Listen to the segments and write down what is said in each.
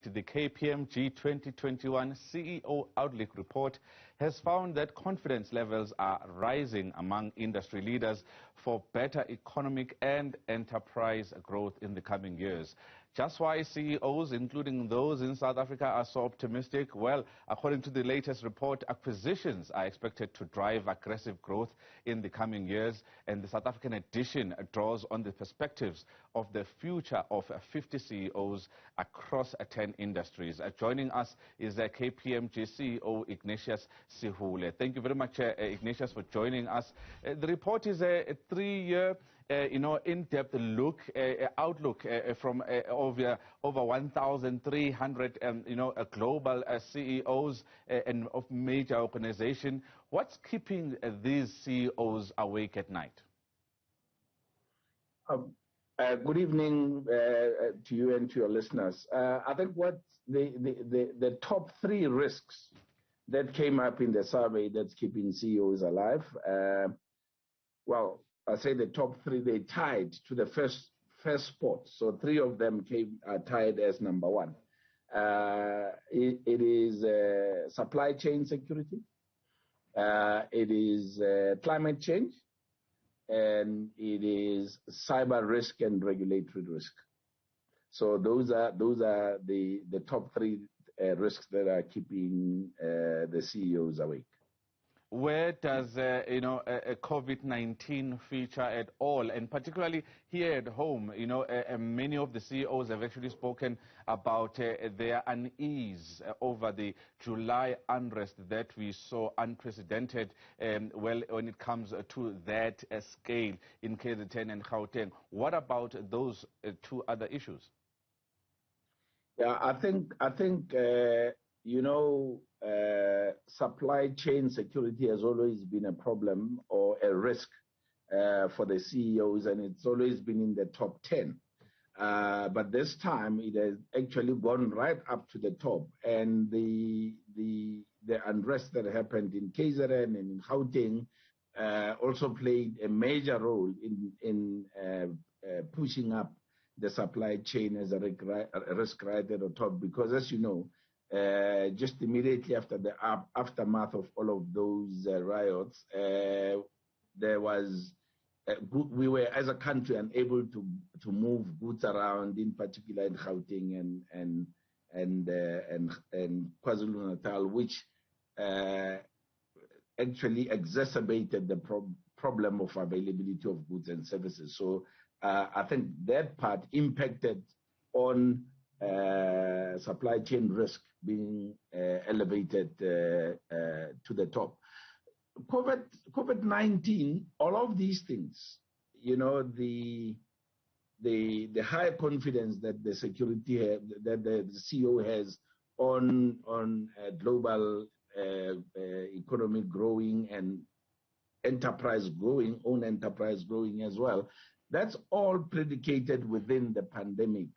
The KPMG 2021 CEO Outlook report has found that confidence levels are rising among industry leaders for better economic and enterprise growth in the coming years. Just why CEOs, including those in South Africa, are so optimistic? Well, according to the latest report, acquisitions are expected to drive aggressive growth in the coming years, and the South African edition draws on the perspectives of the future of 50 CEOs across 10 industries. Joining us is KPMG CEO Ignatius Sehoole. Thank you very much, Ignatius, for joining us. The report is a three-year in-depth look, outlook from over 1,300, global CEOs and of major organizations. What's keeping these CEOs awake at night? Good evening to you and to your listeners. I think what the top three risks that came up in the survey that's keeping CEOs alive, well, I say the top three, they tied to the first spot. So three of them are tied as number one. It is supply chain security, it is climate change, and it is cyber risk and regulatory risk. So those are the top three risks that are keeping the CEOs awake. Where does COVID-19 feature at all, and particularly here at home? Many of the CEOs have actually spoken about their unease over the July unrest that we saw, unprecedented, when it comes to that scale in KZN and Gauteng. What about those two other issues? Yeah, I think supply chain security has always been a problem or a risk for the CEOs, and it's always been in the top 10. But this time it has actually gone right up to the top, and the unrest that happened in KZN and in Gauteng also played a major role in pushing up the supply chain as a risk right at the top, because as you know, just immediately after the aftermath of all of those riots, we were as a country unable to move goods around, in particular in Gauteng and KwaZulu-Natal, which actually exacerbated the problem of availability of goods and services. So I think that part impacted on supply chain risk being elevated to the top. COVID-19, all of these things, the high confidence that the security that the CEO has on global economy growing and enterprise growing, own enterprise growing as well, that's all predicated within the pandemic.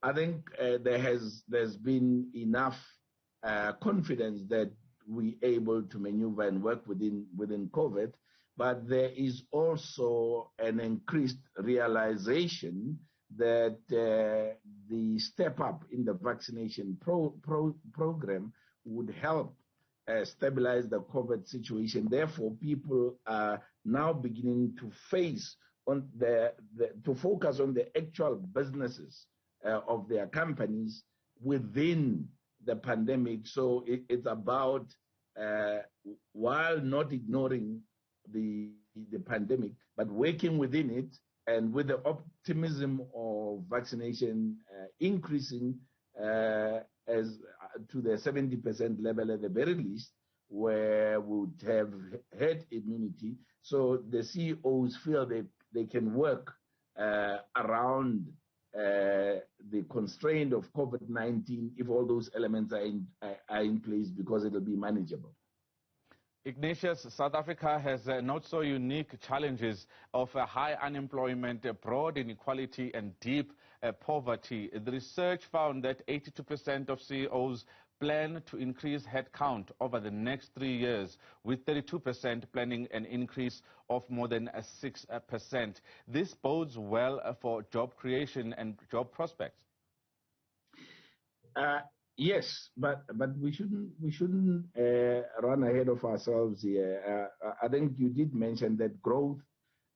I think there's been enough confidence that we're able to maneuver and work within COVID, but there is also an increased realization that the step up in the vaccination program would help stabilize the COVID situation. Therefore, people are now beginning to focus on the actual businesses of their companies within the pandemic. So it's about, while not ignoring the pandemic, but working within it, and with the optimism of vaccination increasing as to the 70% level at the very least, where we would have herd immunity. So the CEOs feel they can work around the constraint of COVID-19 if all those elements are in place, because it'll be manageable. Ignatius, South Africa has not so unique challenges of high unemployment, broad inequality, and deep poverty. The research found that 82% of CEOs plan to increase headcount over the next 3 years, with 32% planning an increase of more than 6%. This bodes well for job creation and job prospects. Uh, yes, but we shouldn't run ahead of ourselves here. I think you did mention that growth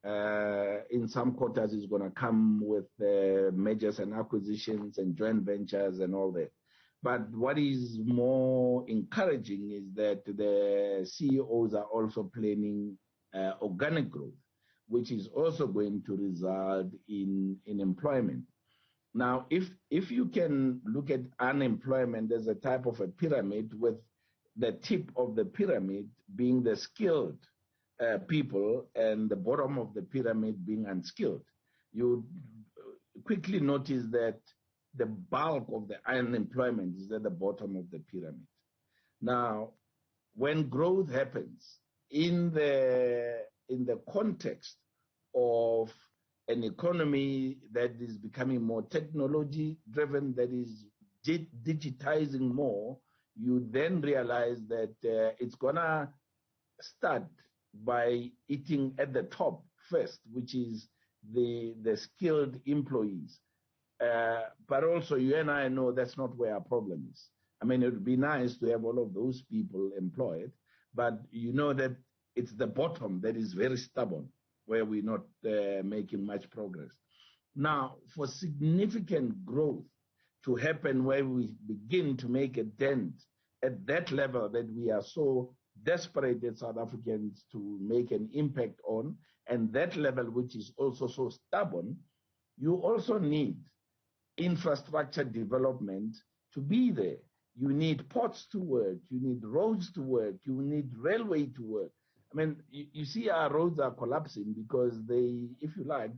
in some quarters is going to come with mergers and acquisitions and joint ventures and all that. But what is more encouraging is that the CEOs are also planning organic growth, which is also going to result in employment. Now, if you can look at unemployment as a type of a pyramid, with the tip of the pyramid being the skilled people and the bottom of the pyramid being unskilled, you quickly notice that the bulk of the unemployment is at the bottom of the pyramid. Now, when growth happens in the context of an economy that is becoming more technology driven, that is digitizing more, you then realize that it's gonna start by eating at the top first, which is the skilled employees. But also, you and I know that's not where our problem is. I mean, it would be nice to have all of those people employed, but you know that it's the bottom that is very stubborn, where we're not making much progress. Now, for significant growth to happen, where we begin to make a dent at that level that we are so desperate as South Africans to make an impact on, and that level which is also so stubborn, you also need infrastructure development to be there. You need ports to work, you need roads to work, you need railway to work. I mean, you see our roads are collapsing because they, if you like,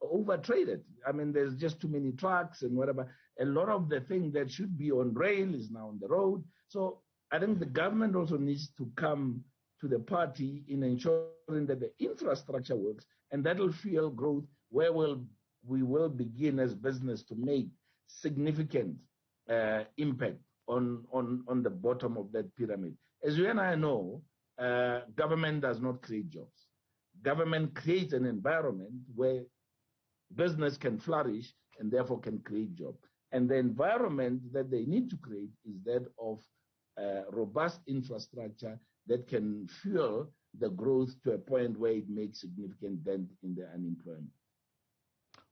overtraded. I mean, there's just too many trucks and whatever. A lot of the thing that should be on rail is now on the road. So I think the government also needs to come to the party in ensuring that the infrastructure works, and that will fuel growth, where we will begin as business to make significant impact on the bottom of that pyramid. As you and I know, government does not create jobs. Government creates an environment where business can flourish and therefore can create jobs. And the environment that they need to create is that of robust infrastructure that can fuel the growth to a point where it makes significant dent in the unemployment.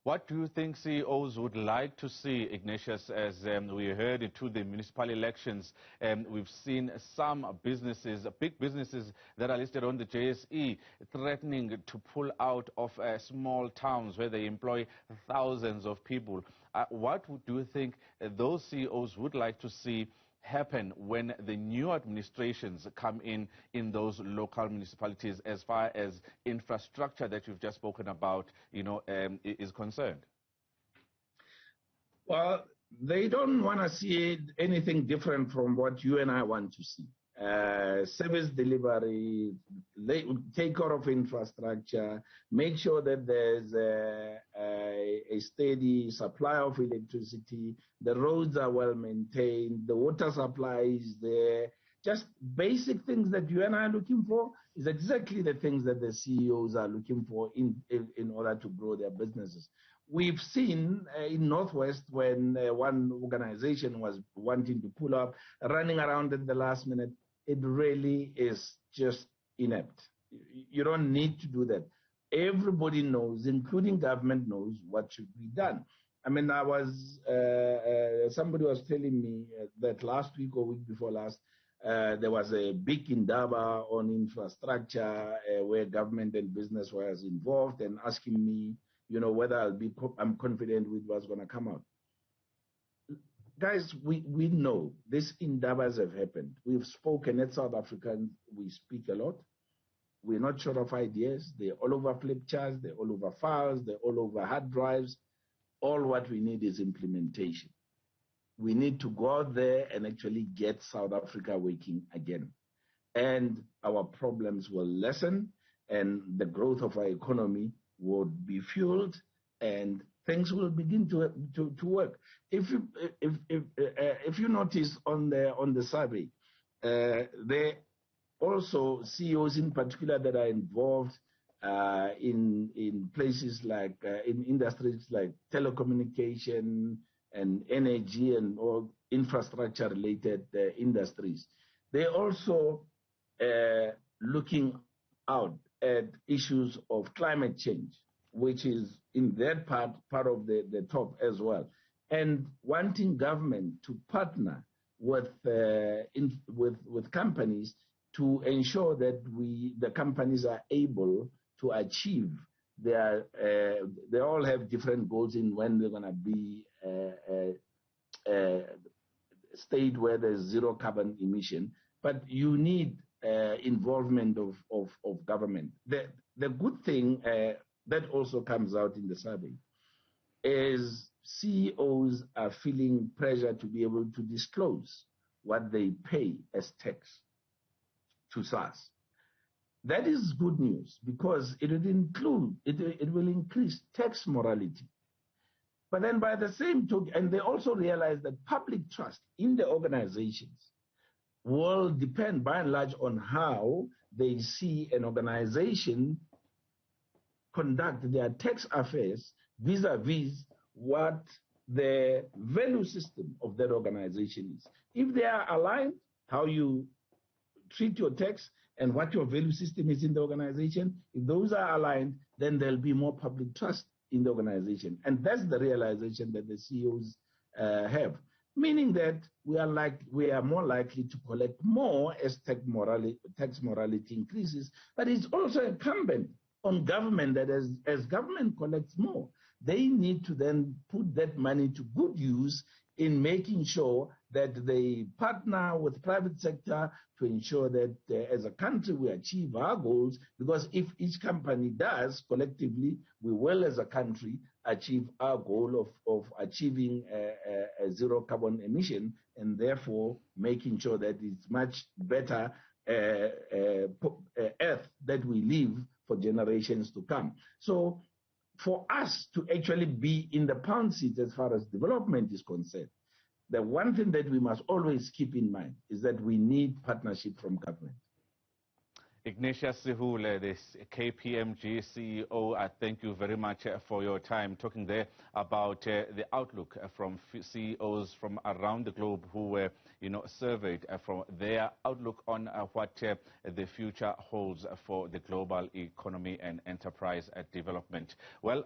What do you think CEOs would like to see, Ignatius, as we heard into the municipal elections? We've seen some businesses, big businesses that are listed on the JSE, threatening to pull out of small towns where they employ thousands of people. What do you think those CEOs would like to see happen when the new administrations come in those local municipalities, as far as infrastructure that you've just spoken about, is concerned? Well, they don't want to see anything different from what you and I want to see. Service delivery, take care of infrastructure, make sure that there's a steady supply of electricity, the roads are well maintained, the water supply is there. Just basic things that you and I are looking for is exactly the things that the CEOs are looking for in order to grow their businesses. We've seen in Northwest, when one organization was wanting to pull up, running around at the last minute, it really is just inept. You don't need to do that. Everybody knows, including government knows, what should be done. I mean, somebody was telling me that last week or week before last, there was a big indaba on infrastructure where government and business was involved, and asking me, whether I'm confident with what's going to come out. Guys, we know these indabas have happened. We've spoken at South Africans. We speak a lot. We're not short of ideas. They're all over flip charts. They're all over files. They're all over hard drives. All what we need is implementation. We need to go out there and actually get South Africa working again. And our problems will lessen, and the growth of our economy will be fueled, and things will begin to work. If you notice on the survey, there also CEOs in particular that are involved in places like in industries like telecommunication and energy and all, infrastructure-related industries. They're also looking out at issues of climate change, which is in that part of the top as well, and wanting government to partner with companies to ensure that the companies are able to achieve their. They all have different goals in when they're going to be state where there's zero carbon emission, but you need involvement of government. The good thing that also comes out in the survey is CEOs are feeling pressure to be able to disclose what they pay as tax to SARS. That is good news because it will increase tax morality. But then by the same token, and they also realize that public trust in the organizations will depend by and large on how they see an organization conduct their tax affairs vis-a-vis what the value system of that organization is. If they are aligned, how you treat your tax and what your value system is in the organization, if those are aligned, then there'll be more public trust in the organization. And that's the realization that the CEOs have, meaning that we are more likely to collect more as tax morality increases. But it's also incumbent on government that as government collects more, they need to then put that money to good use in making sure that they partner with private sector to ensure that as a country we achieve our goals, because if each company does collectively, we will as a country achieve our goal of achieving a zero carbon emission, and therefore making sure that it's much better earth that we live for generations to come. So for us to actually be in the pound seat as far as development is concerned, the one thing that we must always keep in mind is that we need partnership from government. Ignatius Sehoole, this KPMG CEO, I thank you very much for your time talking there about the outlook from CEOs from around the globe who were, surveyed from their outlook on what the future holds for the global economy and enterprise development. Well.